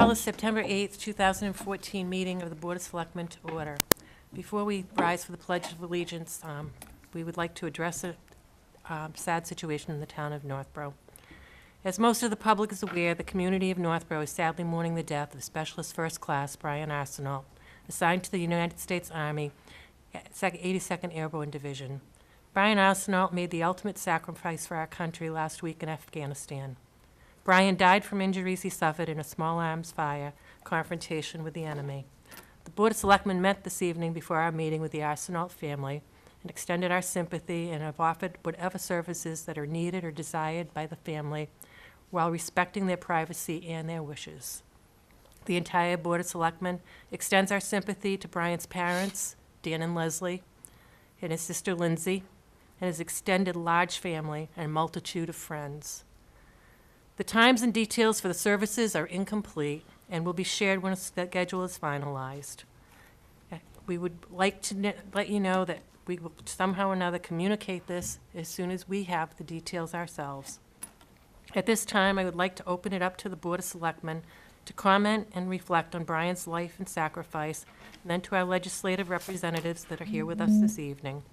call the September 8th, 2014 meeting of the Board of Selectmen to order. Before we rise for the Pledge of Allegiance, we would like to address a sad situation in the town of Northborough. As most of the public is aware, the community of Northborough is sadly mourning the death of Specialist First Class Brian Arsenault, assigned to the United States Army 82nd Airborne Division. Brian Arsenault made the ultimate sacrifice for our country last week in Afghanistan. Brian died from injuries he suffered in a small arms fire confrontation with the enemy. The Board of Selectmen met this evening before our meeting with the Arsenault family and extended our sympathy and have offered whatever services that are needed or desired by the family while respecting their privacy and their wishes. The entire Board of Selectmen extends our sympathy to Brian's parents, Dan and Leslie, and his sister Lindsay, and his extended large family and multitude of friends. The times and details for the services are incomplete and will be shared when a schedule is finalized. We would like to let you know that we will somehow or another communicate this as soon as we have the details ourselves. At this time, I would like to open it up to the Board of Selectmen to comment and reflect on Brian's life and sacrifice, and then to our legislative representatives that are here with us this evening.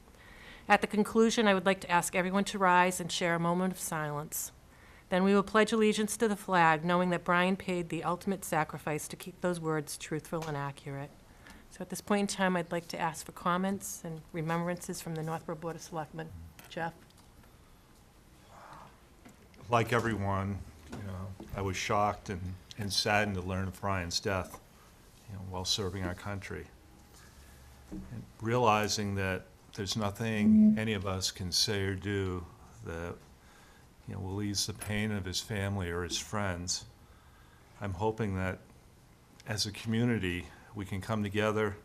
At the conclusion, I would like to ask everyone to rise and share a moment of silence. Then we will pledge allegiance to the flag, knowing that Brian paid the ultimate sacrifice to keep those words truthful and accurate. So at this point in time, I'd like to ask for comments and remembrances from the Northborough Board of Selectmen. Jeff? Like everyone, I was shocked and saddened to learn of Brian's death, while serving our country. And realizing that there's nothing any of us can say or do that will ease the pain of his family or his friends. I'm hoping that as a community we can come together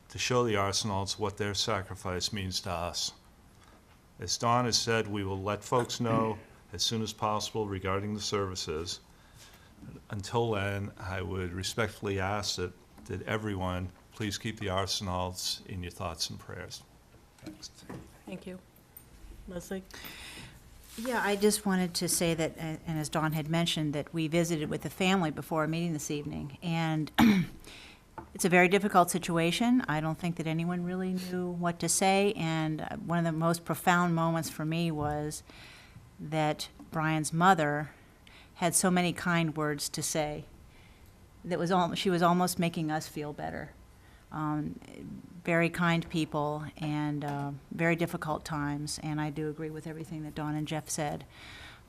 to show the Arsenaults what their sacrifice means to us. As Dawn has said, we will let folks know as soon as possible regarding the services. Until then, I would respectfully ask that everyone please keep the Arsenaults in your thoughts and prayers. Thanks. Thank you. Leslie? Yeah, I just wanted to say that, and as Dawn had mentioned, that we visited with the family before our meeting this evening, and it's a very difficult situation. I don't think that anyone really knew what to say, and one of the most profound moments for me was that Brian's mother had so many kind words to say. She was almost making us feel better. Very kind people and very difficult times, and I do agree with everything that Dawn and Jeff said.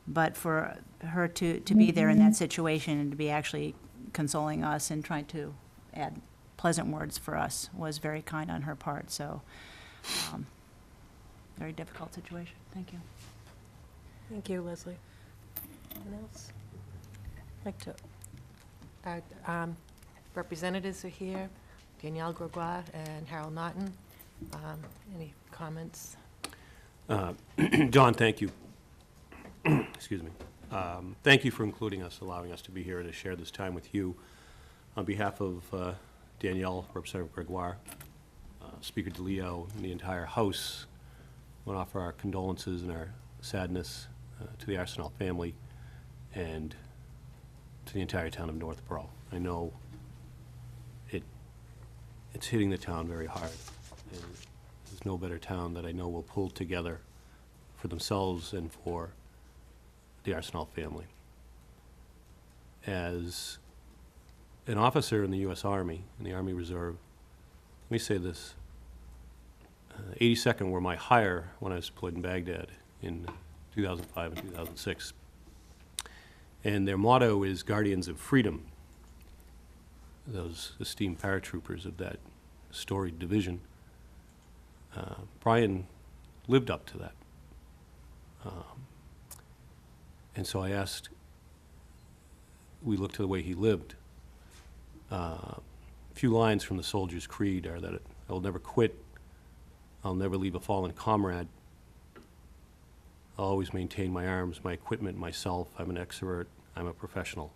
But for her to be there in that situation and to be actually consoling us and trying to add pleasant words for us was very kind on her part. So, very difficult situation. Thank you. Thank you, Leslie. Anyone else? I'd like to, our representatives are here, Danielle Gregoire and Harold Naughton. Any comments? John, thank you. Excuse me. Thank you for including us, allowing us to be here and to share this time with you. On behalf of Danielle, Representative Gregoire, Speaker DeLeo, and the entire House, I want to offer our condolences and our sadness to the Arsenault family and to the entire town of Northborough. I know it's hitting the town very hard, and there's no better town that I know will pull together for themselves and for the Arsenault family. As an officer in the U.S. Army, in the Army Reserve, let me say this. 82nd were my hire when I was deployed in Baghdad in 2005 and 2006. And their motto is Guardians of Freedom. Those esteemed paratroopers of that storied division. Brian lived up to that. And so I asked, we looked to the way he lived. A few lines from the Soldier's Creed are that I will never quit, I'll never leave a fallen comrade, I'll always maintain my arms, my equipment, myself, I'm an extrovert, I'm a professional.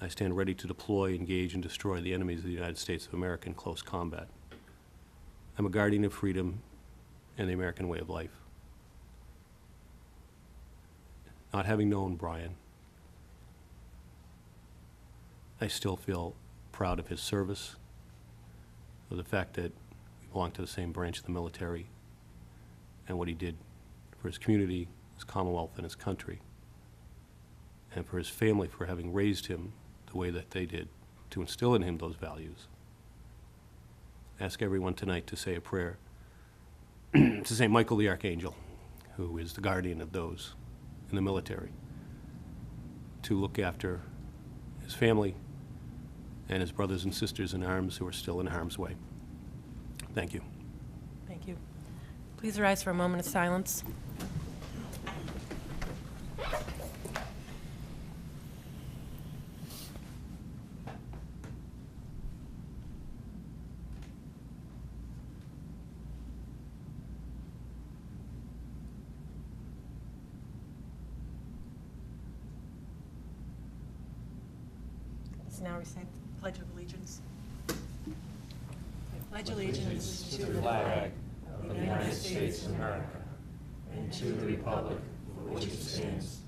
I stand ready to deploy, engage, and destroy the enemies of the United States of America in close combat. I'm a guardian of freedom and the American way of life. Not having known Brian, I still feel proud of his service, of the fact that we belong to the same branch of the military, and what he did for his community, his Commonwealth, and his country, and for his family for having raised him the way that they did, to instill in him those values. Ask everyone tonight to say a prayer to St. Michael the Archangel, who is the guardian of those in the military, to look after his family and his brothers and sisters in arms who are still in harm's way. Thank you. Thank you. Please rise for a moment of silence. Let's now recite the Pledge of Allegiance. I pledge allegiance to the flag of the United States of America and to the republic for which it stands,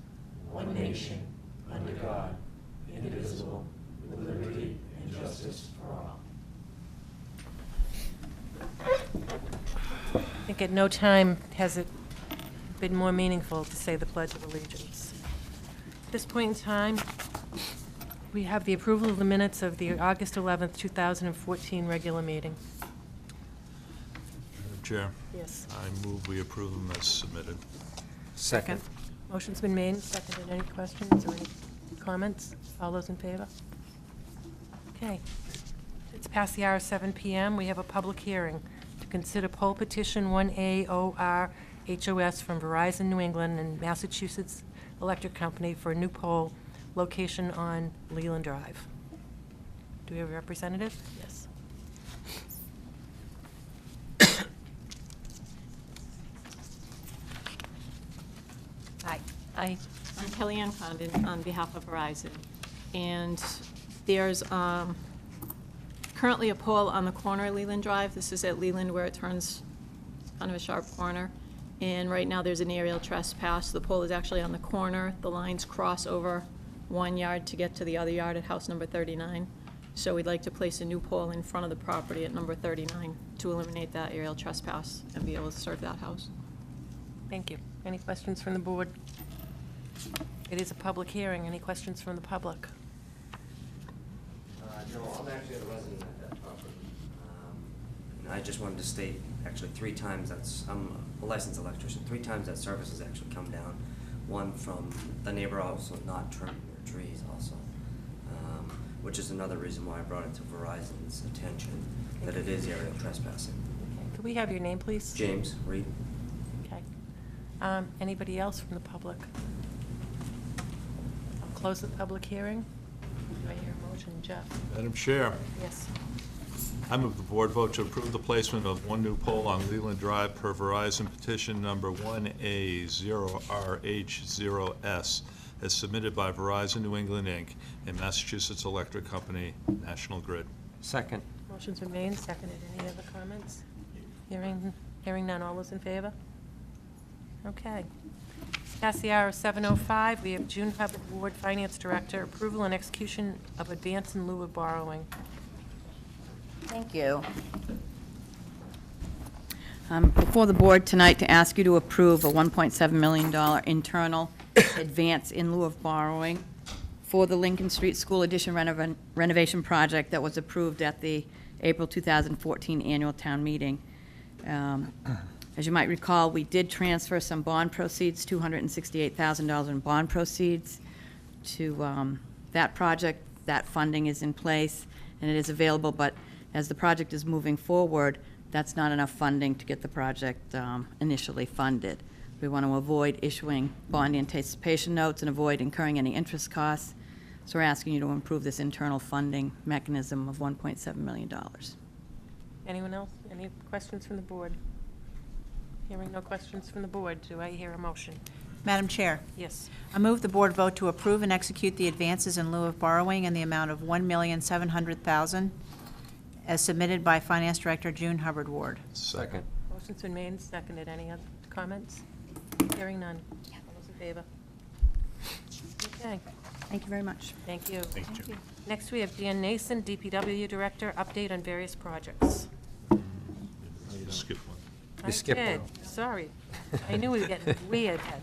one nation, under God, indivisible, with liberty and justice for all. I think at no time has it been more meaningful to say the Pledge of Allegiance. At this point in time, we have the approval of the minutes of the August 11th, 2014 regular meeting. Madam Chair, Yes. I move we approve them as submitted. Second. Motion's been made, seconded. Any questions or any comments? All those in favor? Okay. It's past the hour of 7 p.m. We have a public hearing to consider poll petition 1AOR HOS from Verizon New England and Massachusetts Electric Company for a new pole location on Leland Drive. Do we have a representative? Yes. Hi. Hi, I'm Kellyanne Condon on behalf of Verizon. And there's currently a pole on the corner of Leland Drive. This is at Leland where it turns kind of a sharp corner. And right now there's an aerial trespass. The pole is actually on the corner. The lines cross over one yard to get to the other yard at house number 39. So we'd like to place a new pole in front of the property at number 39 to eliminate that aerial trespass and be able to serve that house. Thank you. Any questions from the board? It is a public hearing. Any questions from the public? No, I'm actually a resident at that property. And I just wanted to state, actually, 3 times I'm a licensed electrician, 3 times that service has actually come down. One from the neighbor also not trimming their trees also, which is another reason why I brought it to Verizon's attention, that it is aerial trespassing. Okay. Could we have your name, please? James, Reed? Okay. Anybody else from the public? I'll close the public hearing. Do I hear a motion? Jeff? Madam Chair, Yes. I move the board vote to approve the placement of one new pole on Leland Drive per Verizon petition number 1A0RH0S as submitted by Verizon New England, Inc. and Massachusetts Electric Company, National Grid. Second. Motion's been made, seconded. Any other comments? Hearing none. All those in favor? Okay. Past the hour of 7:05, we have June Hubbard, Ward Finance Director, approval and execution of advance in lieu of borrowing. Thank you. Before the board tonight to ask you to approve a $1.7 million internal advance in lieu of borrowing for the Lincoln Street School Addition renovation project that was approved at the April 2014 annual town meeting. As you might recall, we did transfer some bond proceeds, $268,000 in bond proceeds to that project. That funding is in place and it is available, but as the project is moving forward, that's not enough funding to get the project initially funded. We want to avoid issuing bond anticipation notes and avoid incurring any interest costs. So we're asking you to improve this internal funding mechanism of $1.7 million. Anyone else? Any questions from the board? Hearing no questions from the board, do I hear a motion? Madam Chair, Yes. I move the board vote to approve and execute the advances in lieu of borrowing in the amount of $1,700,000 as submitted by Finance Director June Hubbard Ward. Second. Motion's been made and seconded. Any other comments? Hearing none. All those in favor? Okay. Thank you very much. Thank you. Thank you. Next, we have Dan Nason, DPW Director, update on various projects. Skip one. I did. Sorry. I knew we were getting way ahead.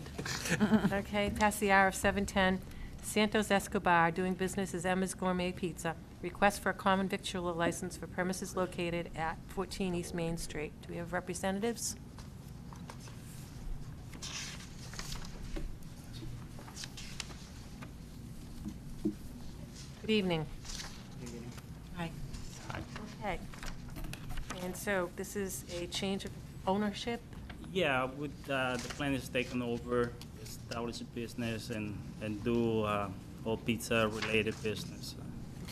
Okay, past the hour of 7:10. Santos Escobar, doing business as Emma's Gourmet Pizza. Request for a common victualler license for premises located at 14 East Main Street. Do we have representatives? Good evening. Hi. Okay. And so this is a change of ownership? Yeah, with the plan is taken over, establish a business and do all pizza-related business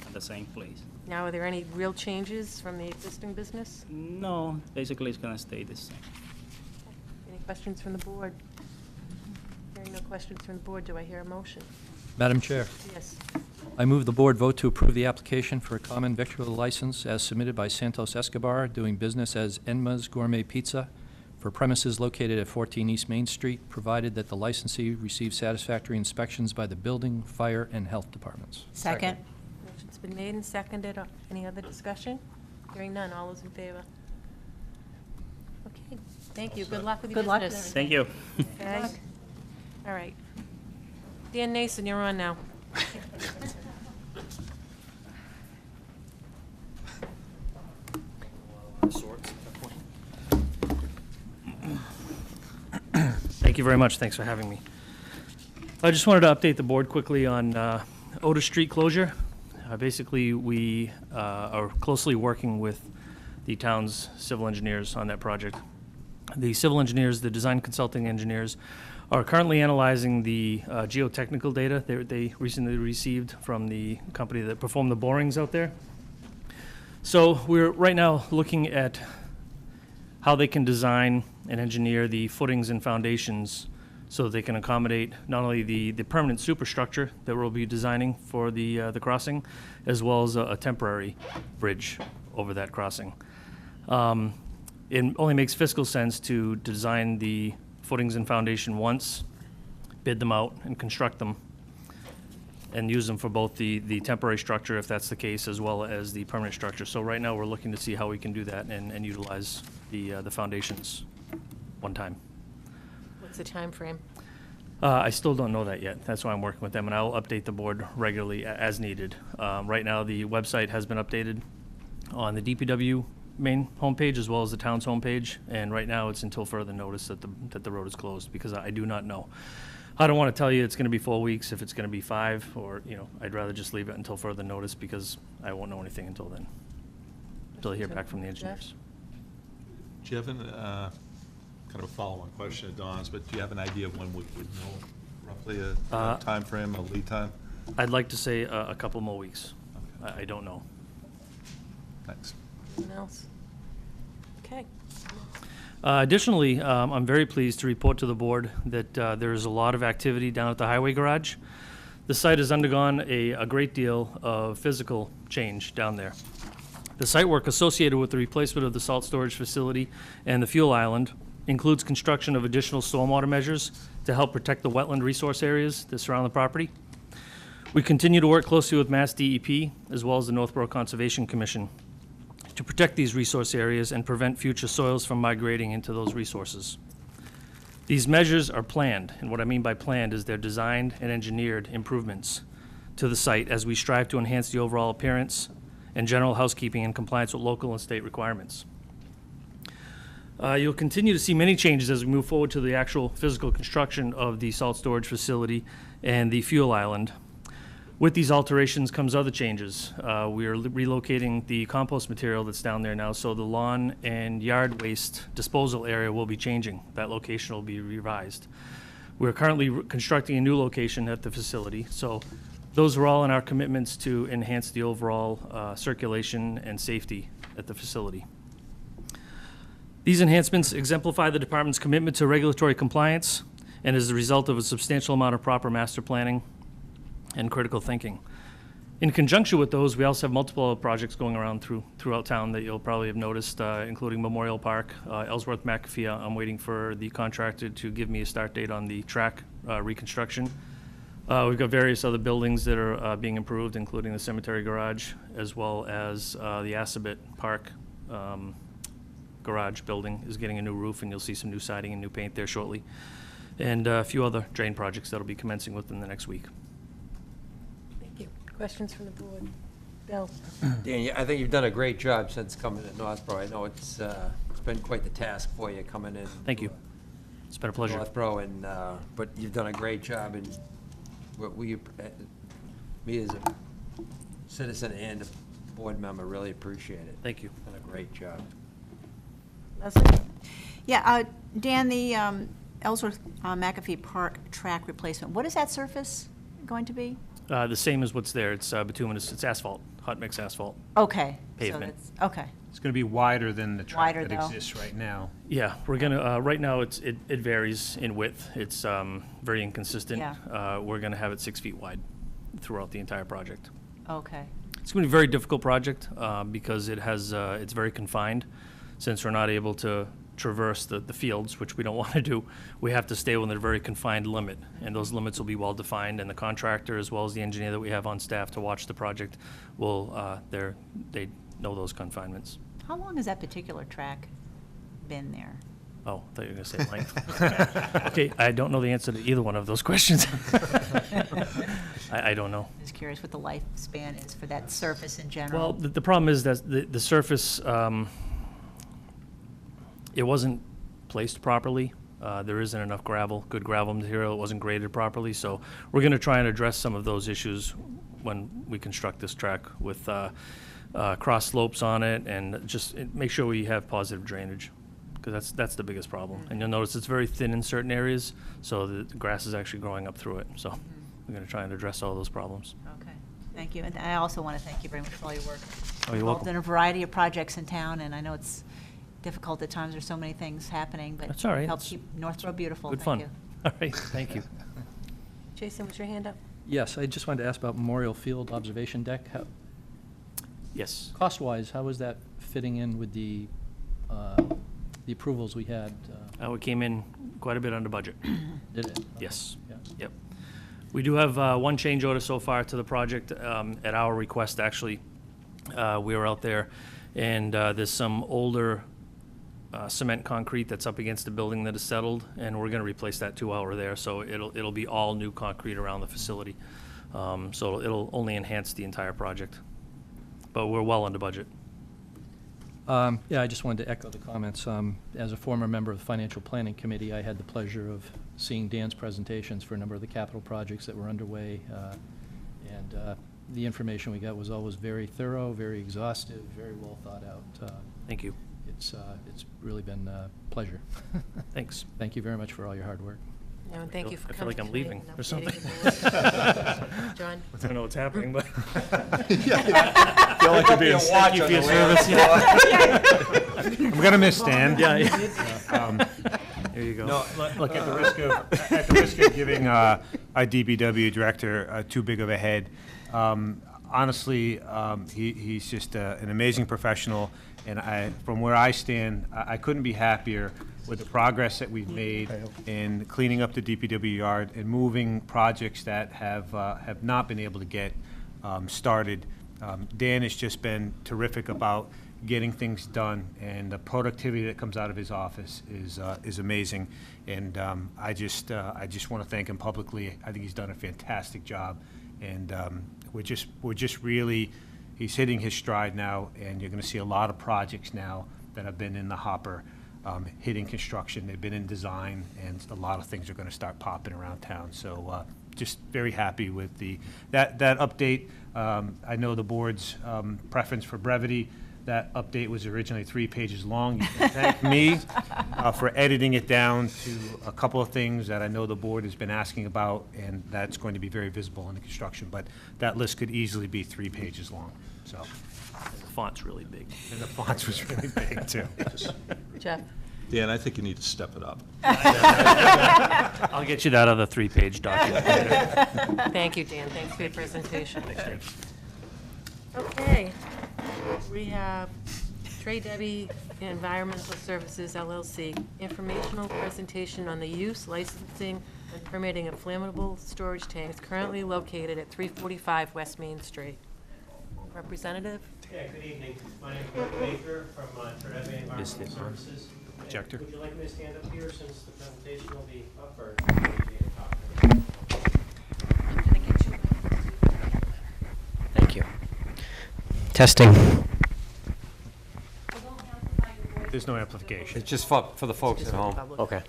at the same place. Now, are there any real changes from the existing business? No, basically it's gonna stay the same. Any questions from the board? Hearing no questions from the board, do I hear a motion? Madam Chair, Yes. I move the board vote to approve the application for a common victualler license as submitted by Santos Escobar, doing business as Enma's Gourmet Pizza, for premises located at 14 East Main Street, provided that the licensee receives satisfactory inspections by the building, fire, and health departments. Second. Motion's been made and seconded. Any other discussion? Hearing none. All those in favor? Okay, thank you. Good luck with your Good luck with business. Thank you. Okay? All right. Dan Nason, you're on now. Thank you very much. Thanks for having me. I just wanted to update the board quickly on Otis Street closure. Basically, we are closely working with the town's civil engineers on that project. The civil engineers, the design consulting engineers, are currently analyzing the geotechnical data they recently received from the company that performed the borings out there. So we're right now looking at how they can design and engineer the footings and foundations so that they can accommodate not only the permanent superstructure that we'll be designing for the crossing, as well as a temporary bridge over that crossing. It only makes fiscal sense to design the footings and foundation once, bid them out and construct them, and use them for both the temporary structure, if that's the case, as well as the permanent structure. So right now, we're looking to see how we can do that and utilize the foundations one time. What's the time frame? I still don't know that yet. That's why I'm working with them, and I'll update the board regularly as needed. Right now, the website has been updated on the DPW main homepage as well as the town's homepage, and right now it's until further notice that the road is closed, because I do not know. I don't want to tell you it's going to be 4 weeks, if it's going to be 5, or, I'd rather just leave it until further notice, because I won't know anything until then, until I hear back from the engineers. Do you have an, kind of a follow-on question to Dawn's, but do you have an idea of when we would know roughly a timeframe, a lead time? I'd like to say a couple more weeks. Okay. I don't know. Thanks. Anyone else? Okay. Additionally, I'm very pleased to report to the board that there is a lot of activity down at the highway garage. The site has undergone a great deal of physical change down there. The site work associated with the replacement of the salt storage facility and the fuel island includes construction of additional stormwater measures to help protect the wetland resource areas that surround the property. We continue to work closely with Mass DEP as well as the Northborough Conservation Commission to protect these resource areas and prevent future soils from migrating into those resources. These measures are planned, and what I mean by planned is they're designed and engineered improvements to the site as we strive to enhance the overall appearance and general housekeeping in compliance with local and state requirements. You'll continue to see many changes as we move forward to the actual physical construction of the salt storage facility and the fuel island. With these alterations comes other changes. We are relocating the compost material that's down there now, so the lawn and yard waste disposal area will be changing. That location will be revised. We're currently constructing a new location at the facility, so those are all in our commitments to enhance the overall circulation and safety at the facility. These enhancements exemplify the department's commitment to regulatory compliance and is the result of a substantial amount of proper master planning and critical thinking. In conjunction with those, we also have multiple other projects going around throughout town that you'll probably have noticed, including Memorial Park, Ellsworth McAfee. I'm waiting for the contractor to give me a start date on the track reconstruction. We've got various other buildings that are being improved, including the cemetery garage, as well as the Assabet Park garage building is getting a new roof, and you'll see some new siding and new paint there shortly. And a few other drain projects that'll be commencing within the next week. Thank you. Questions from the board? Bill? Dan, I think you've done a great job since coming to Northborough. I know it's been quite the task for you coming in. Thank you. It's been a pleasure. Northborough, and, but you've done a great job, and what we, me as a citizen and a board member, really appreciate it. Thank you. Done a great job. Leslie? Yeah, Dan, the Ellsworth McAfee Park track replacement, what is that surface going to be? The same as what's there. It's bituminous. It's asphalt, hot mix asphalt. Okay. so Pavement. that's- Okay, It's going to be wider than the track Wider, that though. exists right now. Yeah, we're gonna, right now, it varies in width. It's very inconsistent. Yeah. We're gonna have it 6 feet wide throughout the entire project. okay. It's gonna be a very difficult project because it has, it's very confined. Since we're not able to traverse the fields, which we don't want to do, we have to stay within a very confined limit. And those limits will be well-defined, and the contractor, as well as the engineer that we have on staff to watch the project, will, they know those confinements. How long has that particular track been there? Oh, I thought you were gonna say length. Okay, I don't know the answer to either one of those questions. I don't know. Just curious what the lifespan is for that surface in Well, general. the problem is that the surface, it wasn't placed properly. There isn't enough gravel, good gravel material. It wasn't graded properly. So we're going to try and address some of those issues when we construct this track with cross slopes on it, and just make sure we have positive drainage, because that's the biggest problem. And you'll notice it's very thin in certain areas, so the grass is actually growing up through it. So we're going to try and address all those problems. Okay, thank you. And I also want to thank you very much for all your work. Oh, you're Involved welcome. in a variety of projects in town, and I know it's difficult at times, there's so many things happening, but That's all right. help It's keep Northborough beautiful. Good Thank fun. you. All right, thank you. Jason, was your hand up? Yes, I just wanted to ask about Memorial Field Observation Deck. Yes. Cost-wise, how is that fitting in with the approvals we had? We came in quite a bit under budget. Did it? Yes. Yeah. Yep. We do have one change order so far to the project, at our request, actually. We were out there, and there's some older cement concrete that's up against the building that is settled, and we're gonna replace that too while we're there, so it'll be all new concrete around the facility. So it'll only enhance the entire project. But we're well under budget. Yeah, I just wanted to echo the comments. As a former member of the Financial Planning Committee, I had the pleasure of seeing Dan's presentations for a number of the capital projects that were underway. And the information we got was always very thorough, very exhaustive, very well thought out. Thank you. It's really been a pleasure. Thanks. Thank you very much for all your hard work. No, and thank you for I feel like coming I'm tonight leaving and or something. updating the board. John? I don't know what's happening, but. Feel like you're being Watch thank you on for your the way service. I'm going to miss Stan. Yeah. There you go. No, look, at the risk of giving our DPW director too big of a head, honestly, he's just an amazing professional, and from where I stand, I couldn't be happier with the progress that we've made in cleaning up the DPW yard and moving projects that have not been able to get started. Dan has just been terrific about getting things done, and the productivity that comes out of his office is amazing. And I just want to thank him publicly. I think he's done a fantastic job, and we're just really, he's hitting his stride now, and you're going to see a lot of projects now that have been in the hopper hitting construction. They've been in design, and a lot of things are going to start popping around town. So just very happy with that update. I know the board's preference for brevity. That update was originally 3 pages long. You can thank me for editing it down to a couple of things that I know the board has been asking about, and that's going to be very visible in the construction. But that list could easily be 3 pages long. So, The font's really big. and the fonts was really big too. Jeff? Dan, I think you need to step it up. I'll get you that other 3-page document later. Thank you, Dan. Thanks for your presentation. Okay. We have Trey Debbie Environmental Services LLC, informational presentation on the use, licensing, and permitting of flammable storage tanks currently located at 345 West Main Street. Representative? Yeah, good evening. My name is Rick Baker from Trinidad Environmental Services. Projector. Would you like me to stand up here since the presentation will be up, or do you need me to talk? Thank you. Testing. There's no amplification. It's just for the folks at home. Okay.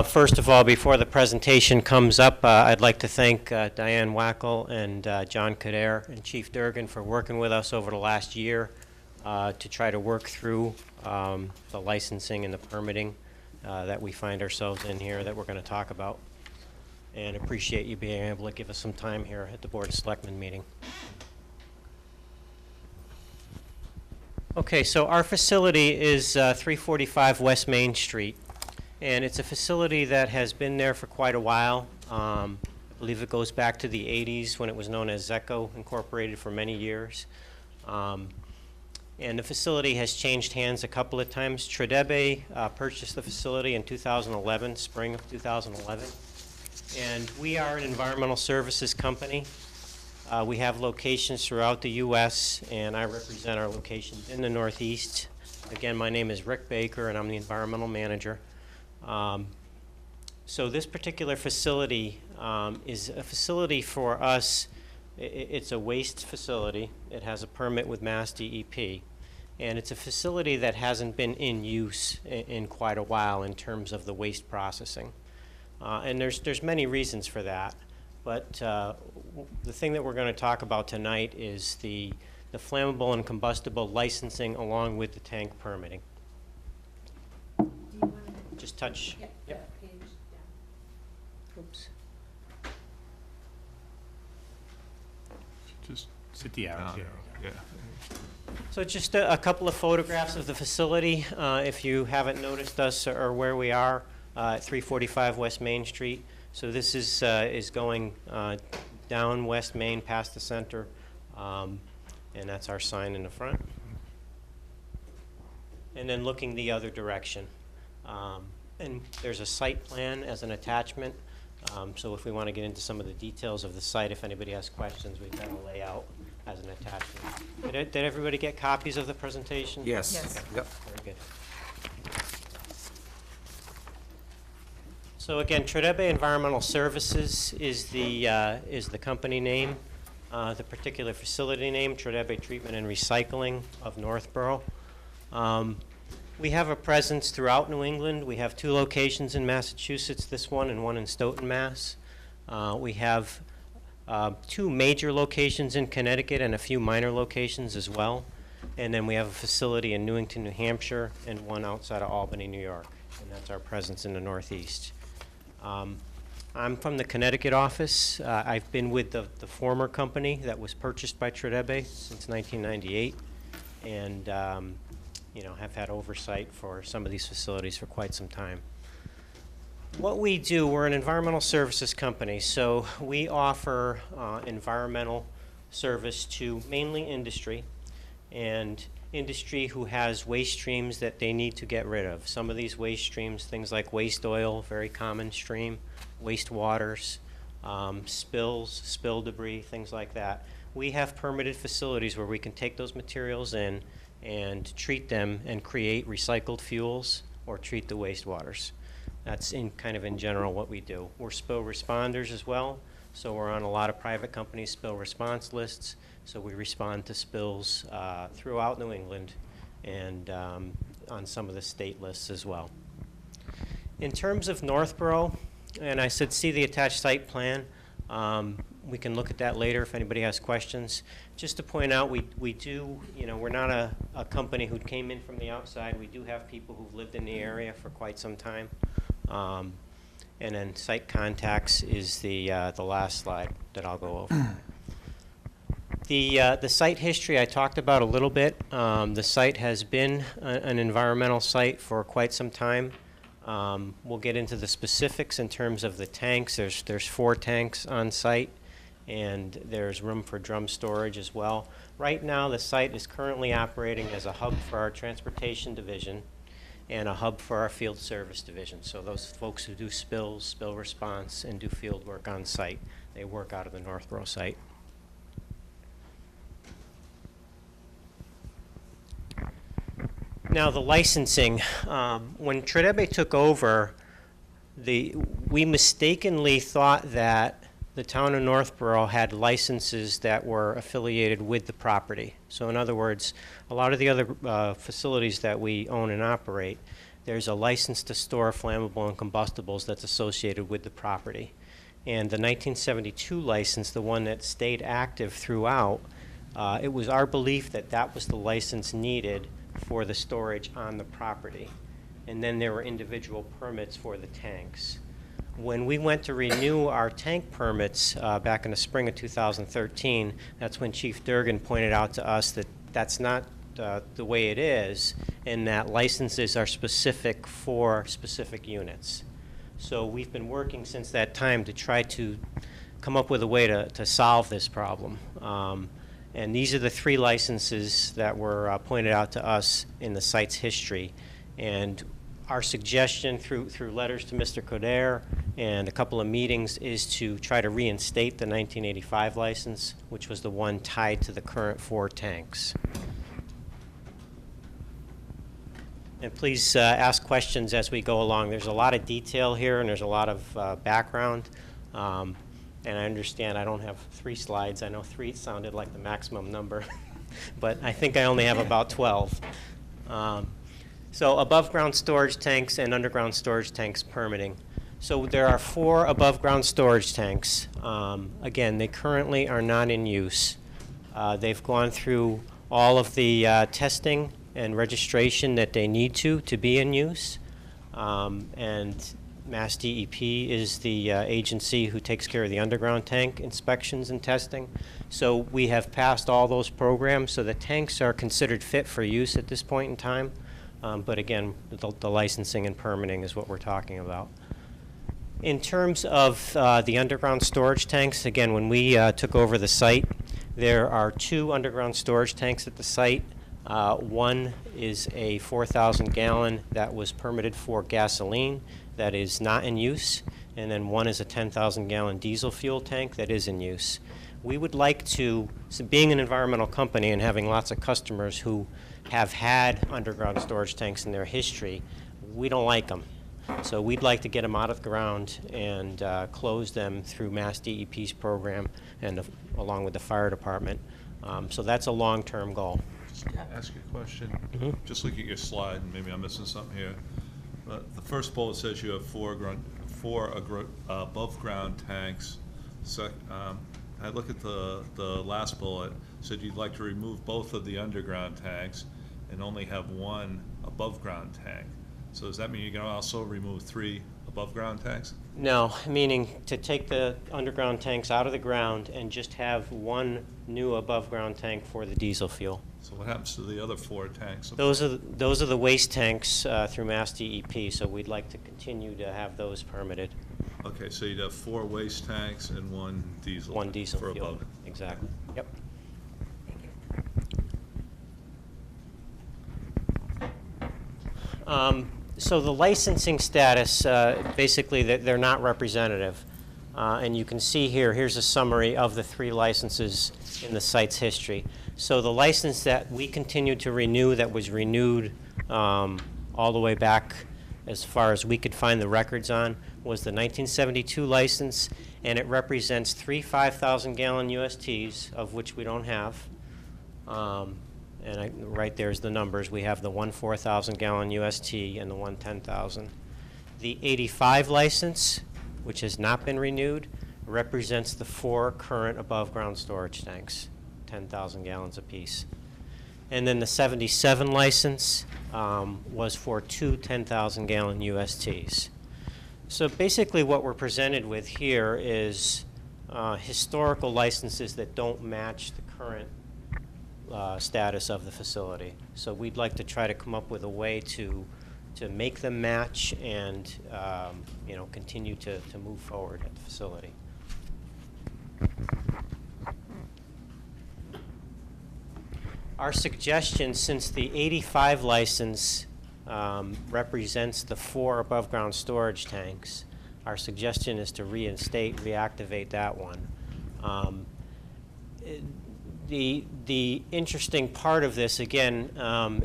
First of all, before the presentation comes up, I'd like to thank Diane Wackel and John Kader and Chief Durgan for working with us over the last year to try to work through the licensing and the permitting that we find ourselves in here that we're going to talk about. And appreciate you being able to give us some time here at the Board of Selectmen meeting. Okay, so our facility is 345 West Main Street. And it's a facility that has been there for quite a while. I believe it goes back to the 80s when it was known as Zeco Incorporated for many years. And the facility has changed hands a couple of times. Tridebe purchased the facility in 2011, spring of 2011. And we are an environmental services company. We have locations throughout the U.S., and I represent our locations in the Northeast. Again, my name is Rick Baker, and I'm the environmental manager. So this particular facility is a facility for us. It's a waste facility. It has a permit with Mass DEP. And it's a facility that hasn't been in use in quite a while in terms of the waste processing. And there's many reasons for that. But the thing that we're going to talk about tonight is the flammable and combustible licensing along with the tank permitting. Just touch. Yep. Oops. Just Sit the arrows down, here. yeah. So just a couple of photographs of the facility, if you haven't noticed us or where we are at 345 West Main Street. So this is going down West Main past the center, and that's our sign in the front. And then looking the other direction. And there's a site plan as an attachment. So if we want to get into some of the details of the site, if anybody has questions, we've got a layout as an attachment. Did everybody get copies of the presentation? Yes. Yes. Yep. Very good. So again, Tridebe Environmental Services is the company name. The particular facility name, Tridebe Treatment and Recycling of Northborough. We have a presence throughout New England. We have 2 locations in Massachusetts, this one and one in Stoughton, Mass. We have 2 major locations in Connecticut and a few minor locations as well. And then we have a facility in Newington, New Hampshire, and one outside of Albany, New York. And that's our presence in the Northeast. I'm from the Connecticut office. I've been with the former company that was purchased by Tridebe since 1998. And have had oversight for some of these facilities for quite some time. What we do, we're an environmental services company, so we offer environmental service to mainly industry, and industry who has waste streams that they need to get rid of. Some of these waste streams, things like waste oil, very common stream, waste waters, spills, spill debris, things like that. We have permitted facilities where we can take those materials in and treat them and create recycled fuels or treat the wastewaters. That's in general what we do. We're spill responders as well, so we're on a lot of private companies' spill response lists, so we respond to spills throughout New England and on some of the state lists as well. In terms of Northborough, and I said see the attached site plan, we can look at that later if anybody has questions. Just to point out, we do, we're not a company who came in from the outside. We do have people who've lived in the area for quite some time. And then site contacts is the last slide that I'll go over. The site history I talked about a little bit. The site has been an environmental site for quite some time. We'll get into the specifics in terms of the tanks. There's 4 tanks on site, and there's room for drum storage as well. Right now, the site is currently operating as a hub for our transportation division, and a hub for our field service division. So those folks who do spills, spill response, and do field work on site, they work out of the Northborough site. Now the licensing, when Tredebe took over, we mistakenly thought that the town of Northborough had licenses that were affiliated with the property. So in other words, a lot of the other facilities that we own and operate, there's a license to store flammable and combustibles that's associated with the property. And the 1972 license, the one that stayed active throughout, it was our belief that that was the license needed for the storage on the property. And then there were individual permits for the tanks. When we went to renew our tank permits back in the spring of 2013, that's when Chief Durgan pointed out to us that that's not the way it is, and that licenses are specific for specific units. So we've been working since that time to try to come up with a way to solve this problem. And these are the 3 licenses that were pointed out to us in the site's history. And our suggestion through letters to Mr. Coder and a couple of meetings is to try to reinstate the 1985 license, which was the one tied to the current 4 tanks. And please ask questions as we go along. There's a lot of detail here and there's a lot of background. And I understand I don't have 3 slides. I know 3 sounded like the maximum number, but I think I only have about 12. So above ground storage tanks and underground storage tanks permitting. So there are 4 above ground storage tanks. Again, they currently are not in use. They've gone through all of the testing and registration that they need to be in use. And Mass DEP is the agency who takes care of the underground tank inspections and testing. So we have passed all those programs, so the tanks are considered fit for use at this point in time. But again, the licensing and permitting is what we're talking about. In terms of the underground storage tanks, again, when we took over the site, there are 2 underground storage tanks at the site. One is a 4,000 gallon that was permitted for gasoline that is not in use, and then one is a 10,000 gallon diesel fuel tank that is in use. We would like to, so being an environmental company and having lots of customers who have had underground storage tanks in their history, we don't like them. So we'd like to get them out of the ground and close them through Mass DEP's program and along with the fire department. So that's a long-term goal. Just ask you a question. Just looking at your slide, and maybe I'm missing something here. But the first bullet says you have 4 above ground tanks. I look at the last bullet, said you'd like to remove both of the underground tanks and only have 1 above ground tank. So does that mean you're going to also remove 3 above ground tanks? No, meaning to take the underground tanks out of the ground and just have 1 new above ground tank for the diesel fuel. So what happens to the other 4 tanks? Those are the waste tanks through Mass DEP, so we'd like to continue to have those permitted. Okay, so you'd have 4 waste tanks and 1 diesel. 1 diesel for fuel. above. Exactly. Yep. So the licensing status, basically they're not representative. And you can see here's a summary of the 3 licenses in the site's history. So the license that we continued to renew, that was renewed all the way back as far as we could find the records on, was the 1972 license, and it represents 3 5,000 gallon USTs, of which we don't have. And right there's the numbers. We have the 1 4,000 gallon UST and the 1 10,000. The 85 license, which has not been renewed, represents the 4 current above ground storage tanks, 10,000 gallons apiece. And then the 77 license was for 2 10,000 gallon USTs. So basically what we're presented with here is historical licenses that don't match the current status of the facility. So we'd like to try to come up with a way to make them match and continue to move forward at the facility. Our suggestion, since the 85 license represents the 4 above-ground storage tanks. Our suggestion is to reactivate that one. The interesting part of this, again,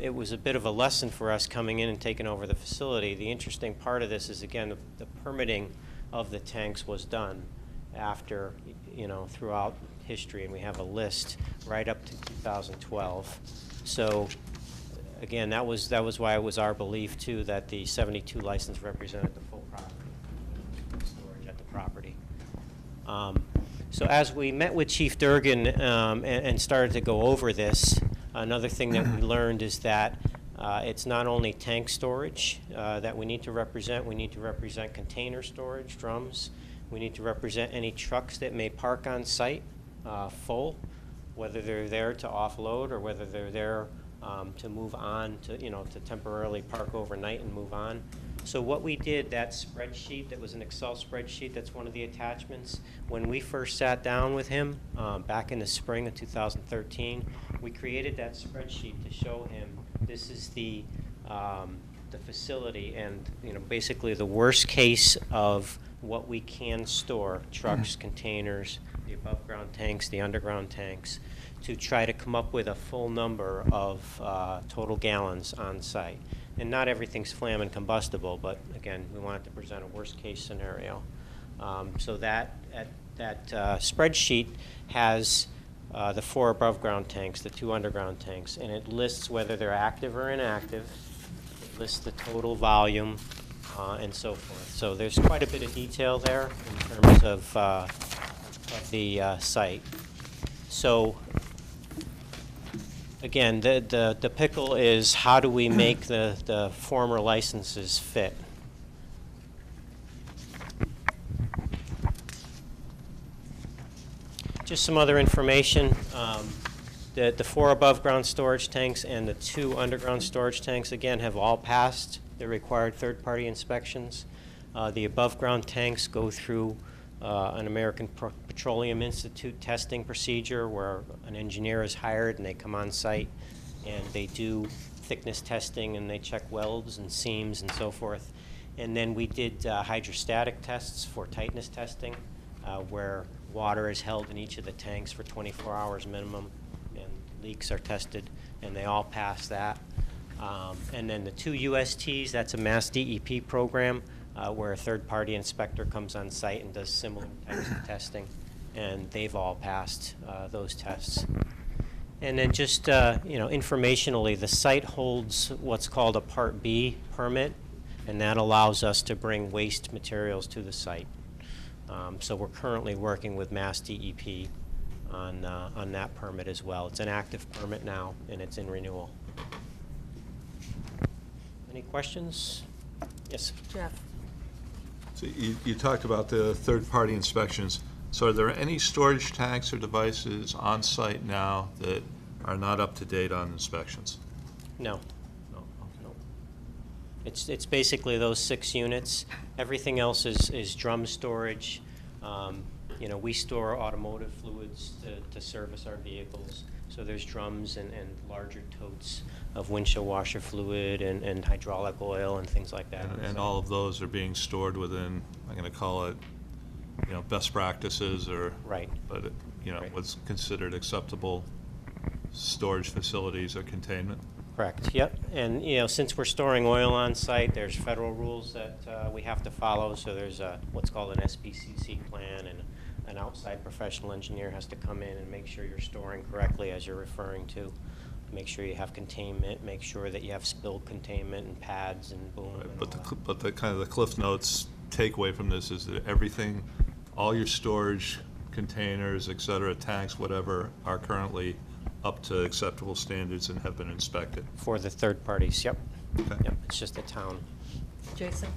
it was a bit of a lesson for us coming in and taking over the facility. The interesting part of this is, again, the permitting of the tanks was done after, throughout history, and we have a list right up to 2012. So, again, that was why it was our belief, too, that the 72 license represented the full property, storage at the property. So as we met with Chief Durgan and started to go over this, another thing that we learned is that it's not only tank storage that we need to represent container storage, drums. We need to represent any trucks that may park on site full, whether they're there to offload or whether they're there to move on, to temporarily park overnight and move on. So what we did, that spreadsheet, that was an Excel spreadsheet, that's one of the attachments. When we first sat down with him back in the spring of 2013, we created that spreadsheet to show him this is the facility and basically the worst case of what we can store, trucks, containers, the above ground tanks, the underground tanks, to try to come up with a full number of total gallons on site. And not everything's flammable and combustible, but again, we wanted to present a worst-case scenario. So that spreadsheet has the 4 above-ground tanks, the 2 underground tanks, and it lists whether they're active or inactive. It lists the total volume and so forth. So there's quite a bit of detail there in terms of the site. So again, the pickle is how do we make the former licenses fit? Just some other information. The 4 above-ground storage tanks and the 2 underground storage tanks, again, have all passed the required third-party inspections. The above-ground tanks go through an American Petroleum Institute testing procedure where an engineer is hired and they come on site and they do thickness testing and they check welds and seams and so forth. And then we did hydrostatic tests for tightness testing where water is held in each of the tanks for 24 hours minimum and leaks are tested and they all pass that. And then the 2 USTs, that's a Mass DEP program where a third-party inspector comes on site and does similar types of testing, and they've all passed those tests. And then just informationally, the site holds what's called a Part B permit, and that allows us to bring waste materials to the site. So we're currently working with Mass DEP on that permit as well. It's an active permit now, and it's in renewal. Any questions? Yes. Jeff? So you talked about the third-party inspections. So are there any storage tanks or devices on site now that are not up to date on inspections? No. No. Okay. No. It's basically those 6 units. Everything else is drum storage. We store automotive fluids to service our vehicles. So there's drums and larger totes of windshield washer fluid and hydraulic oil and things like that. And all of those are being stored within, I'm going to call it, best practices or. Right. But, Right. what's considered acceptable storage facilities or containment? Correct, yep. And, since we're storing oil on site, there's federal rules that we have to follow. So there's what's called an SPCC plan, and an outside professional engineer has to come in and make sure you're storing correctly, as you're referring to. Make sure you have containment, make sure that you have spill containment and pads and boom. Right, and but all that. but the kind of the Cliff Notes takeaway from this is that everything, all your storage containers, et cetera, tanks, whatever, are currently up to acceptable standards and have been inspected. For the third parties, yep. Okay. Yep, it's just the town. Jason?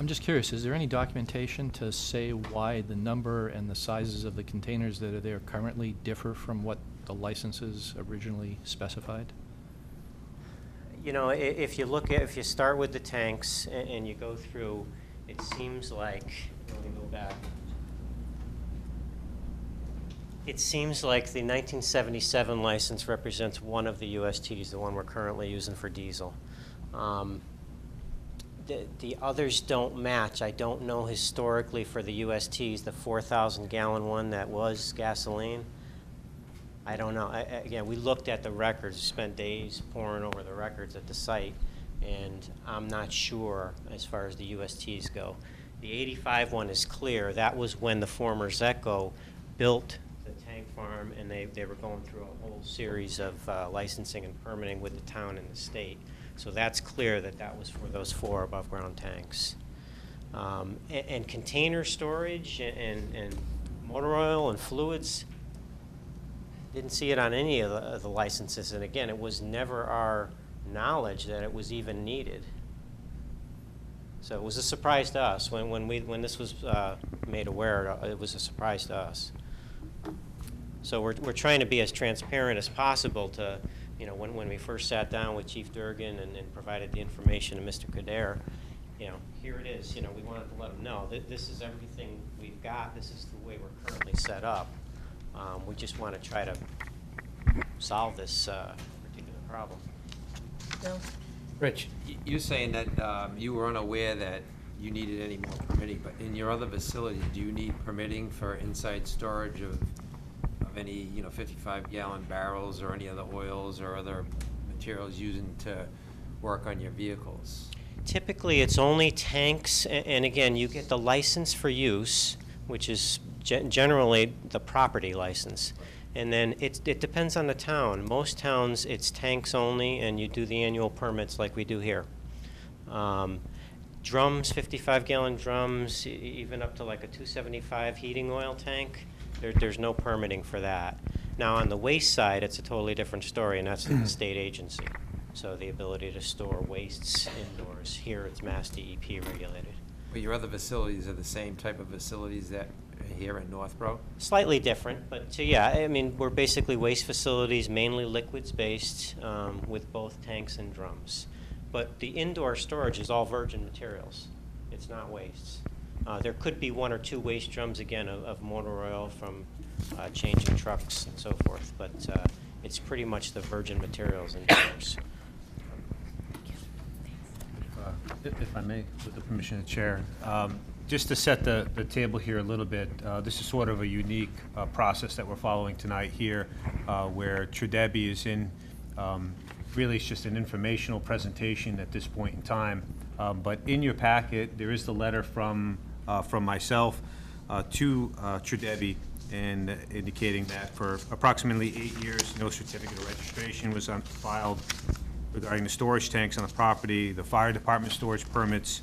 I'm just curious, is there any documentation to say why the number and the sizes of the containers that are there currently differ from what the licenses originally specified? If you start with the tanks and you go through, it seems like, let me go back. It seems like the 1977 license represents one of the USTs, the one we're currently using for diesel. The others don't match. I don't know historically for the USTs, the 4,000 gallon one that was gasoline. I don't know. Again, we looked at the records, spent days poring over the records at the site, and I'm not sure as far as the USTs go. The 85 one is clear. That was when the former Zeco built the tank farm, and they were going through a whole series of licensing and permitting with the town and the state. So that's clear that that was for those 4 above-ground tanks. And container storage and motor oil and fluids, didn't see it on any of the licenses. And again, it was never our knowledge that it was even needed. So it was a surprise to us. When this was made aware, it was a surprise to us. So we're trying to be as transparent as possible to, you know, when we first sat down with Chief Durgan and provided the information to Mr. Kader, you know, here it is. You know, we wanted to let them know that this is everything we've got. This is the way we're currently set up. We just want to try to solve this particular problem. Bill? Rich, you're saying that you were unaware that you needed any more permitting, but in your other facilities, do you need permitting for inside storage of any, 55-gallon barrels or any other oils or other materials using to work on your vehicles? Typically, it's only tanks, and again, you get the license for use, which is generally the property license. And then it depends on the town. Most towns, it's tanks only, and you do the annual permits like we do here. Drums, 55-gallon drums, even up to like a 275 heating oil tank, there's no permitting for that. Now, on the waste side, it's a totally different story, and that's the state agency. So the ability to store wastes indoors. Here, it's Mass DEP regulated. But your other facilities are the same type of facilities that are here in Northborough? Slightly different, but yeah, I mean, we're basically waste facilities, mainly liquids-based, with both tanks and drums. But the indoor storage is all virgin materials. It's not wastes. There could be 1 or 2 waste drums, again, of motor oil from changing trucks and so forth, but it's pretty much the virgin materials indoors. If I may, with the permission of the chair, just to set the table here a little bit, this is sort of a unique process that we're following tonight here, where Tridebi is in, really it's just an informational presentation at this point in time. But in your packet, there is the letter from myself to Tridebi, and indicating that for approximately 8 years, no certificate of registration was filed regarding the storage tanks on the property. The fire department storage permits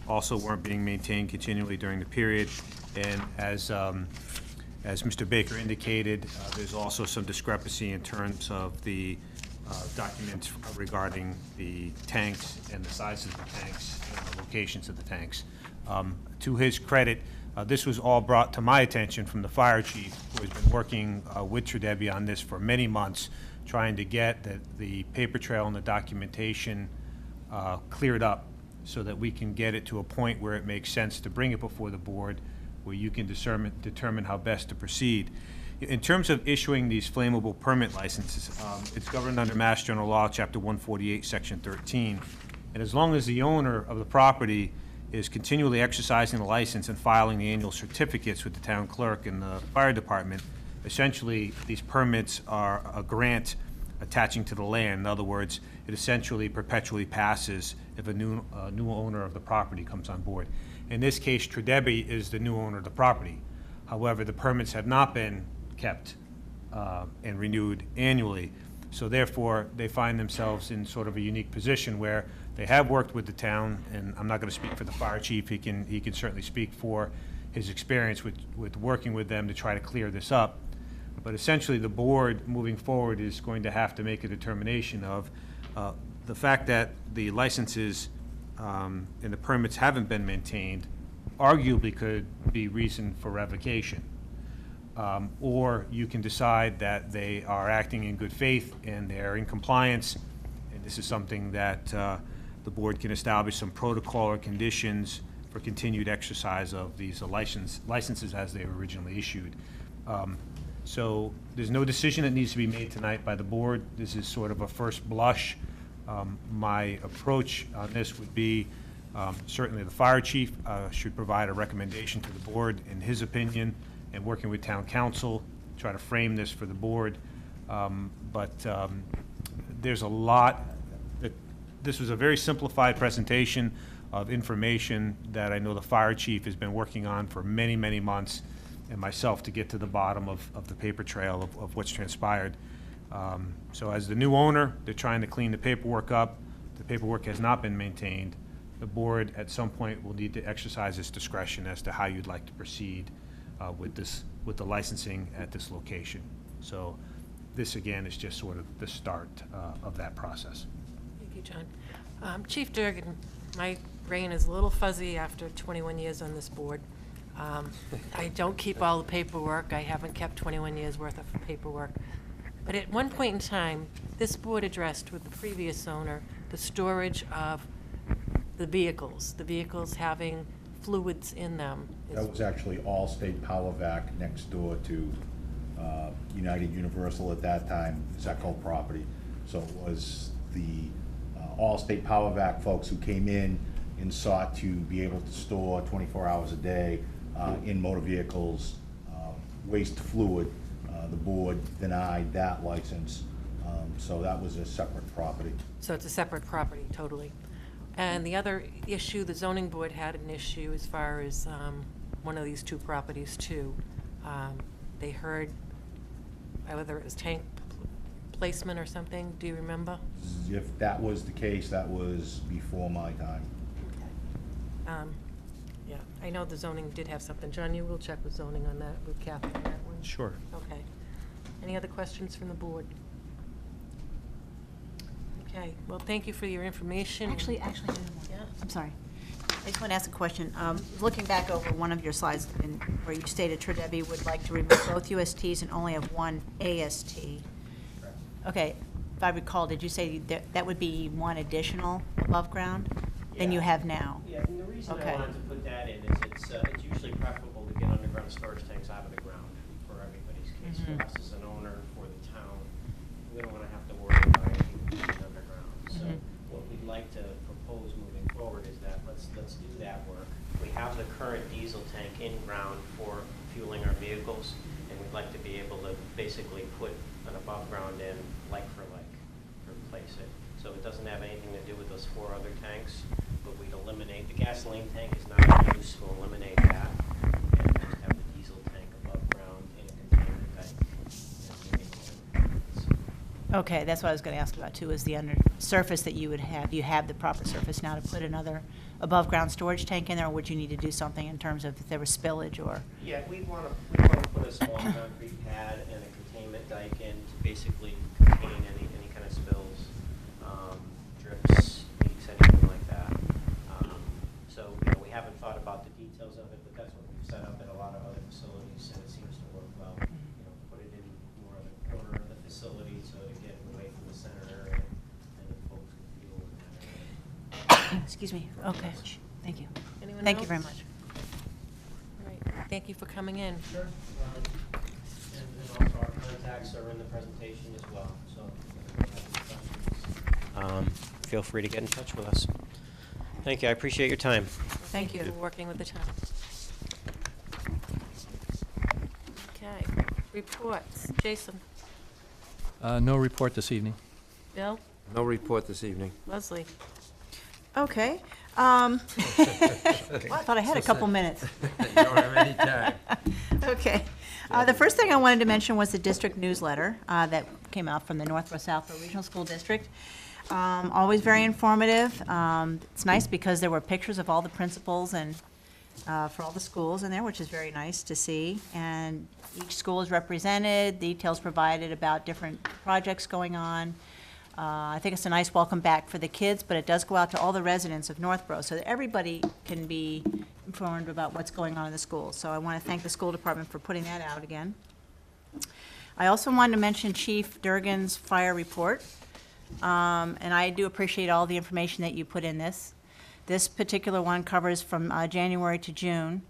also weren't being maintained continually during the period. And as Mr. Baker indicated, there's also some discrepancy in terms of the documents regarding the tanks and the sizes of the tanks and the locations of the tanks. To his credit, this was all brought to my attention from the fire chief, who has been working with Tridebi on this for many months, trying to get the paper trail and the documentation cleared up so that we can get it to a point where it makes sense to bring it before the board, where you can determine how best to proceed. In terms of issuing these flammable permit licenses, it's governed under Mass General Law, Chapter 148, Section 13. And as long as the owner of the property is continually exercising the license and filing the annual certificates with the town clerk and the fire department, essentially these permits are a grant attaching to the land. In other words, it essentially perpetually passes if a new owner of the property comes on board. In this case, Tridebi is the new owner of the property. However, the permits have not been kept and renewed annually. So therefore, they find themselves in sort of a unique position where they have worked with the town, and I'm not going to speak for the fire chief. He can certainly speak for his experience with working with them to try to clear this up. But essentially, the board, moving forward, is going to have to make a determination of the fact that the licenses and the permits haven't been maintained, arguably could be reason for revocation. Or you can decide that they are acting in good faith and they're in compliance, and this is something that the board can establish some protocol or conditions for continued exercise of these licenses as they were originally issued. So there's no decision that needs to be made tonight by the board. This is sort of a first blush. My approach on this would be, certainly the fire chief should provide a recommendation to the board in his opinion, and working with town council, try to frame this for the board. There's a lot, this was a very simplified presentation of information that I know the fire chief has been working on for many, many months, and myself, to get to the bottom of the paper trail of what's transpired. So as the new owner, they're trying to clean the paperwork up. The paperwork has not been maintained. The board, at some point, will need to exercise its discretion as to how you'd like to proceed with the licensing at this location. So this, again, is just sort of the start of that process. Thank you, John. Chief Durgan, my brain is a little fuzzy after 21 years on this board. I don't keep all the paperwork. I haven't kept 21 years' worth of paperwork. But at one point in time, this board addressed with the previous owner the storage of the vehicles having fluids in them. That was actually All-State Power Vac next door to United Universal at that time, Zecco property. So it was the All-State Power Vac folks who came in and sought to be able to store 24 hours a day in motor vehicles waste fluid. The board denied that license, so that was a separate property. So it's a separate property, totally. And the other issue, the zoning board had an issue as far as one of these two properties too. They heard whether it was tank placement or something. Do you remember? If that was the case, that was before my time. Yeah, I know the zoning did have something. John, you will check with zoning on that, with Kathy on that one? Sure. Okay. Any other questions from the board? Okay, well, thank you for your information. Actually, Yeah. I'm sorry. I just want to ask a question. Looking back over one of your slides where you stated Tredebi would like to remove both USTs and only have one AST. Okay, if I recall, did you say that would be one additional above ground than you have now? Yeah, and the reason I wanted to put that in is it's usually preferable to get underground storage tanks out of the ground for everybody's case. For us as an owner, for the town, we don't want to have to worry about anything being underground. So what we'd like to propose moving forward is that let's do that work. We have the current diesel tank in ground for fueling our vehicles, and we'd like to be able to basically put an above ground in like for like, replace it. So it doesn't have anything to do with those 4 other tanks, but we'd eliminate, the gasoline tank is not in use, we'll eliminate that, and just have the diesel tank above ground in a container that, Okay, that's what I was going to ask about too, is the under surface that you would have. Do you have the proper surface now to put another above ground storage tank in there, or would you need to do something in terms of if there was spillage or? Yeah, we want to put a small concrete pad and a containment dike in to basically contain any kind of spills, drips, leaks, anything like that. So, we haven't thought about the details of it, but that's what we've set up at a lot of other facilities, and it seems to work well. Put it in more of the corner of the facility so to get away from the center area, and the folks can fuel in that area. Excuse me. Okay, thank you. Anyone Thank you very else? much. All right, thank you for coming in. Sure. And also our contacts are in the presentation as well, so if you have any questions, feel free to get in touch with us. Thank you, I appreciate your time. Thank you. For working with the town. Okay, reports. Jason, No report this evening. Bill, No report this evening. Leslie. Okay. Well, I thought I had a couple minutes. You don't have any time. Okay. The first thing I wanted to mention was the district newsletter that came out from the Northborough Southborough Regional School District. Always very informative. It's nice because there were pictures of all the principals and for all the schools in there, which is very nice to see. And each school is represented, details provided about different projects going on. I think it's a nice welcome back for the kids, but it does go out to all the residents of Northborough so that everybody can be informed about what's going on in the schools. So I want to thank the school department for putting that out again. I also wanted to mention Chief Durgan's fire report. And I do appreciate all the information that you put in this. This particular one covers from January to June.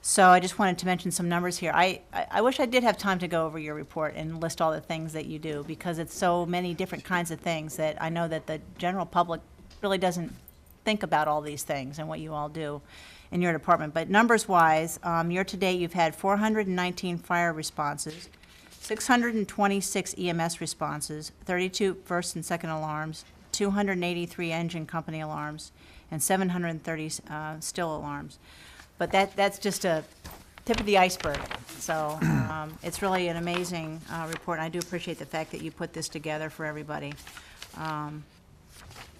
So I just wanted to mention some numbers here. I wish I did have time to go over your report and list all the things that you do, because it's so many different kinds of things that I know that the general public really doesn't think about all these things and what you all do in your department. But numbers-wise, year-to-date, you've had 419 fire responses, 626 EMS responses, 32 first and second alarms, 283 engine company alarms, and 730 still alarms. But that's just a tip of the iceberg. So it's really an amazing report, and I do appreciate the fact that you put this together for everybody.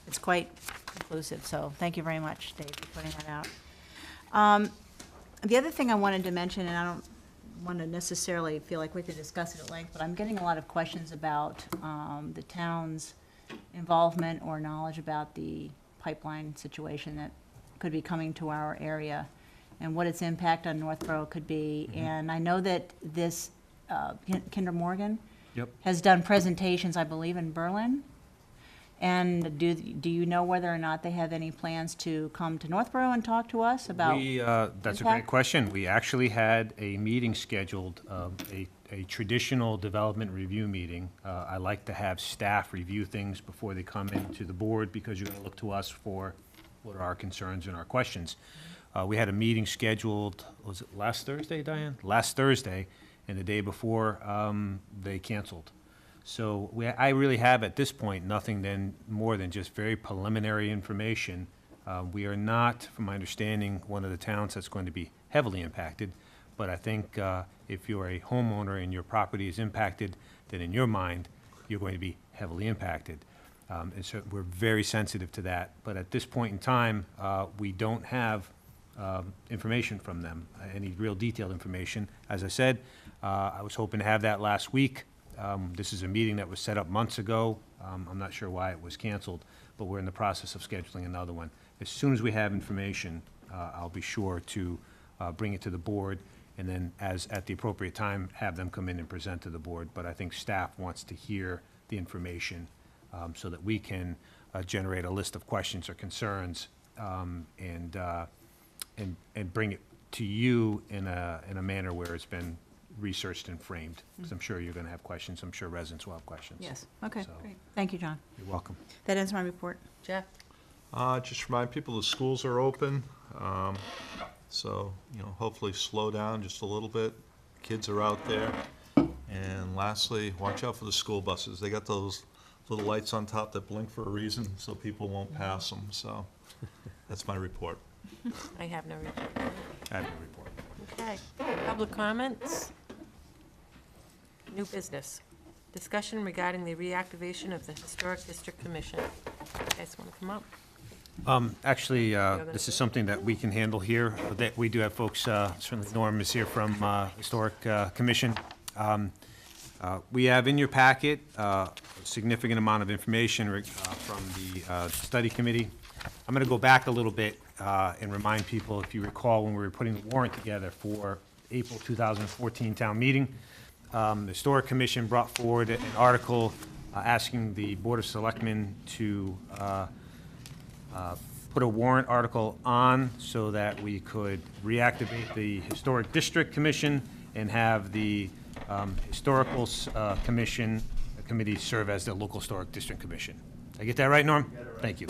It's quite inclusive, so thank you very much, Dave, for putting that out. The other thing I wanted to mention, and I don't want to necessarily feel like we could discuss it at length, but I'm getting a lot of questions about the town's involvement or knowledge about the pipeline situation that could be coming to our area and what its impact on Northborough could be. And I know that this, Kinder Morgan Yep. has done presentations, I believe, in Berlin. And do you know whether or not they have any plans to come to Northborough and talk to us about? That's a impact? great question. We actually had a meeting scheduled, a traditional development review meeting. I like to have staff review things before they come into the board, because you're going to look to us for what are our concerns and our questions. We had a meeting scheduled, was it last Thursday, Diane? Last Thursday, and the day before, they canceled. So I really have, at this point, nothing more than just very preliminary information. We are not, from my understanding, one of the towns that's going to be heavily impacted, but I think if you're a homeowner and your property is impacted, then in your mind, you're going to be heavily impacted. And so we're very sensitive to that. But at this point in time, we don't have information from them, any real detailed information. As I said, I was hoping to have that last week. This is a meeting that was set up months ago. I'm not sure why it was canceled, but we're in the process of scheduling another one. As soon as we have information, I'll be sure to bring it to the board, and then at the appropriate time, have them come in and present to the board. But I think staff wants to hear the information so that we can generate a list of questions or concerns and bring it to you in a manner where it's been researched and framed, because I'm sure you're going to have questions. I'm sure residents will have questions. Yes, okay, So- great. Thank you, John. You're welcome. That ends my report. Jeff? Just remind people the schools are open, so, hopefully slow down just a little bit. Kids are out there. And lastly, watch out for the school buses. They got those little lights on top that blink for a reason, so people won't pass them, so that's my report. I have no report. I have a report. Okay. Public comments? New business. Discussion regarding the reactivation of the Historic District Commission. You guys want to come up? Actually, this is something that we can handle here. That we do have folks, certainly Norm is here from Historic Commission. We have in your packet a significant amount of information from the study committee. I'm going to go back a little bit and remind people, if you recall, when we were putting the warrant together for April 2014 town meeting, the Historic Commission brought forward an article asking the Board of Selectmen to put a warrant article on so that we could reactivate the Historic District Commission and have the Historical Committee serve as the local Historic District Commission. Did I get that right, Norm? Thank you.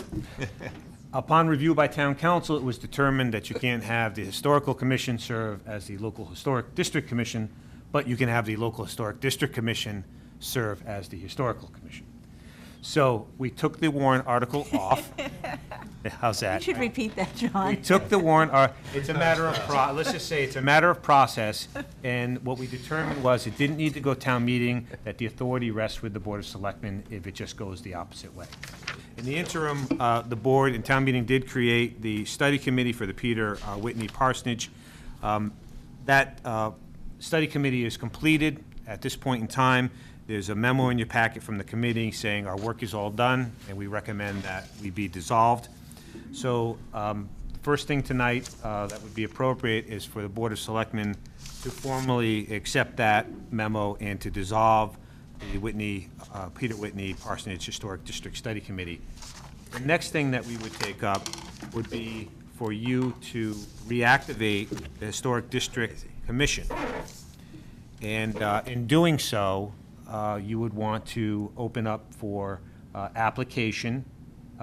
Upon review by Town Council, it was determined that you can't have the Historical Commission serve as the local Historic District Commission, but you can have the local Historic District Commission serve as the Historical Commission. So we took the warrant article off. How's You that? should repeat that, John. We took the warrant, it's a matter of, let's just say it's a matter of process, and what we determined was it didn't need to go town meeting, that the authority rests with the Board of Selectmen if it just goes the opposite way. In the interim, the board and town meeting did create the study committee for the Peter Whitney parsonage. That study committee is completed at this point in time. There's a memo in your packet from the committee saying our work is all done, and we recommend that we be dissolved. So, first thing tonight that would be appropriate is for the Board of Selectmen to formally accept that memo and to dissolve the Peter Whitney Parsonage Historic District Study Committee. The next thing that we would take up would be for you to reactivate the Historic District Commission. And in doing so, you would want to open up for application.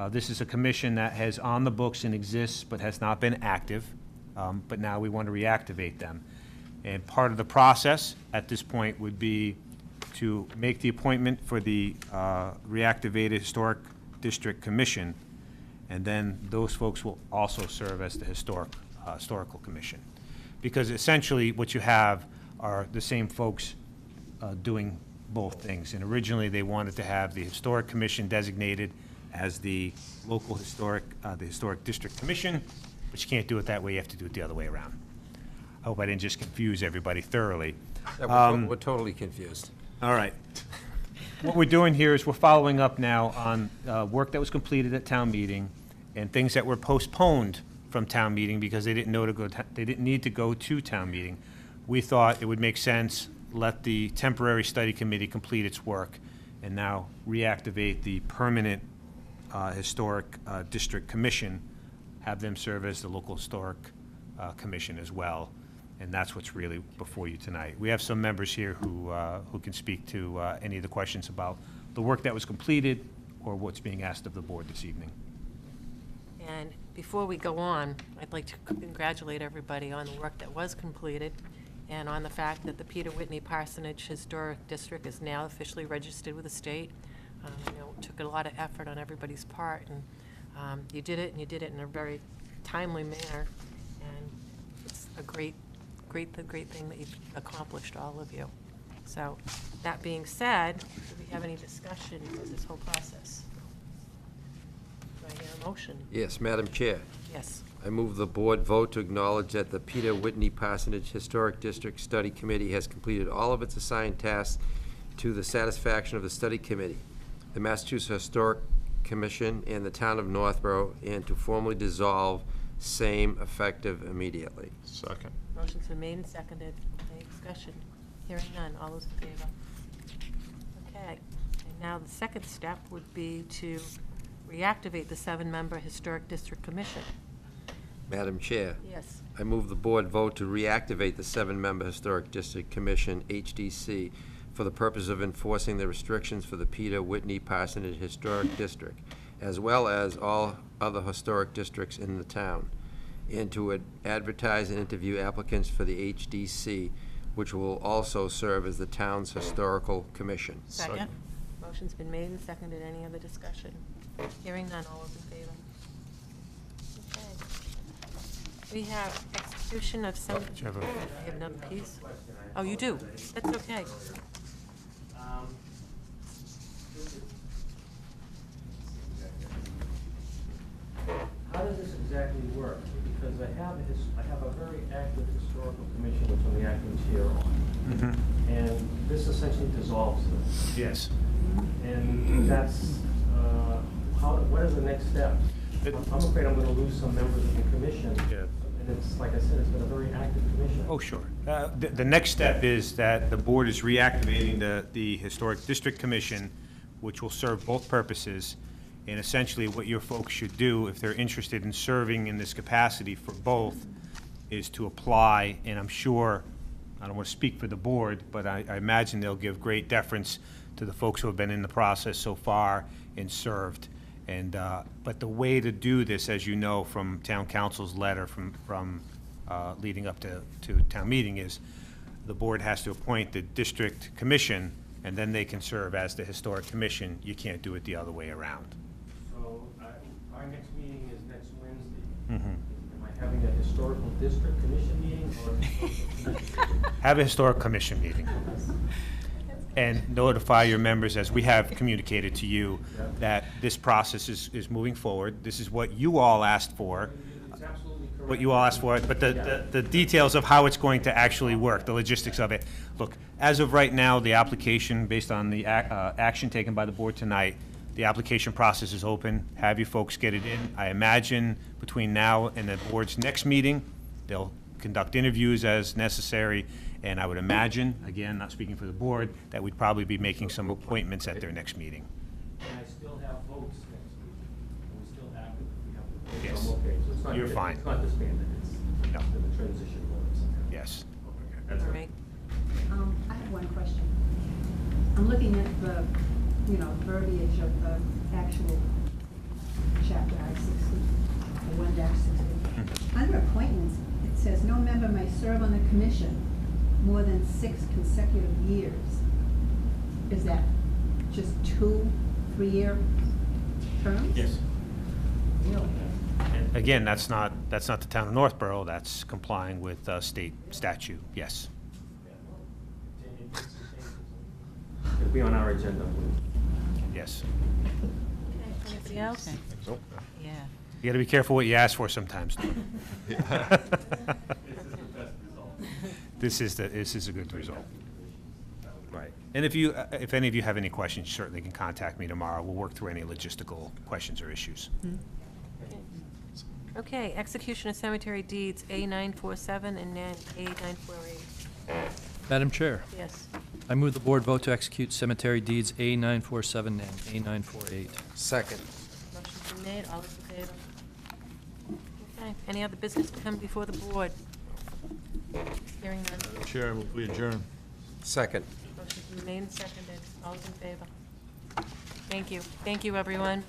This is a commission that has on the books and exists but has not been active, but now we want to reactivate them. And part of the process at this point would be to make the appointment for the reactivated Historic District Commission, and then those folks will also serve as the Historical Commission. Because essentially, what you have are the same folks doing both things. And originally, they wanted to have the Historic Commission designated as the local the Historic District Commission, but you can't do it that way, you have to do it the other way around. I hope I didn't just confuse everybody thoroughly. We're totally confused. All right. What we're doing here is we're following up now on work that was completed at town meeting and things that were postponed from town meeting because they didn't know they didn't need to go to town meeting. We thought it would make sense, let the temporary study committee complete its work and now reactivate the permanent Historic District Commission, have them serve as the local Historic Commission as well. And that's what's really before you tonight. We have some members here who can speak to any of the questions about the work that was completed or what's being asked of the board this evening. And before we go on, I'd like to congratulate everybody on the work that was completed and on the fact that the Peter Whitney Parsonage Historic District is now officially registered with the state. You know, it took a lot of effort on everybody's part, and you did it, and you did it in a very timely manner, and it's a great thing that you've accomplished, all of you. So, that being said, do we have any discussion of this whole process? Do I hear a motion? Yes, Madam Chair. Yes. I move the board vote to acknowledge that the Peter Whitney Parsonage Historic District Study Committee has completed all of its assigned tasks to the satisfaction of the study committee, the Massachusetts Historic Commission, and the town of Northborough, and to formally dissolve same effective immediately. Second. Motion's been made and seconded. Any discussion? Hearing none. All those in favor? Okay. And now the second step would be to reactivate the 7-member Historic District Commission. Madam Chair. Yes. I move the board vote to reactivate the 7-member Historic District Commission, HDC, for the purpose of enforcing the restrictions for the Peter Whitney Parsonage Historic District, as well as all other historic districts in the town, and to advertise and interview applicants for the HDC, which will also serve as the town's historical commission. Second. Motion's been made and seconded. Any other discussion? Hearing none. All those in favor? Okay. We have execution of some. Do you have a- I have another piece. Oh, you do? That's okay. How does this exactly work? Because I have a very active historical commission which I'm the acting chair on. And this essentially dissolves them. Yes. And that's, what is the next step? I'm afraid I'm gonna lose some members of the commission. Yeah. And it's, like I said, it's been a very active commission. Oh, sure. The next step is that the board is reactivating the Historic District Commission, which will serve both purposes. And essentially, what your folks should do, if they're interested in serving in this capacity for both, is to apply, and I'm sure, I don't want to speak for the board, but I imagine they'll give great deference to the folks who have been in the process so far and served. And, but the way to do this, as you know from town council's letter from leading up to town meeting, is the board has to appoint the district commission, and then they can serve as the historic commission. You can't do it the other way around. So, our next meeting is next Wednesday. Am I having a historical district commission meeting or a historical commission meeting? Have a historic commission meeting. And notify your members, as we have communicated to you, that this process is moving forward. This is what you all asked for. It's absolutely correct. What you all asked for, but the details of how it's going to actually work, the logistics of it. Look, as of right now, the application, based on the action taken by the board tonight, the application process is open. Have you folks get it in. I imagine between now and the board's next meeting, they'll conduct interviews as necessary, and I would imagine, again, not speaking for the board, that we'd probably be making some appointments at their next meeting. And I still have votes next week. And we still have, if we have the votes, Yes. I'm okay. So it's You're fine. It's not disbanded, it's No. the transition board. Yes. That's All right. I have one question. I'm looking at the, verbiage of the actual chapter I-60, the 1-60. Under appointments, it says, "No member may serve on the commission more than 6 consecutive years." Is that just 2 3-year terms? Yes. Really? Again, that's not the town of Northborough, that's complying with state statute, yes. It'll be on our agenda. Yes. Anybody else? Yeah. You gotta be careful what you ask for sometimes. This is a good result. Right. And if any of you have any questions, you certainly can contact me tomorrow. We'll work through any logistical questions or issues. Okay, execution of cemetery deeds, A947 and A948. Madam Chair, Yes. I move the board vote to execute cemetery deeds A947 and A948. Second. Motion's been made, all those in favor? Okay, any other business to come before the board? Hearing none. Chair, we adjourn. Second. Motion's been made and seconded, all those in favor? Thank you, everyone.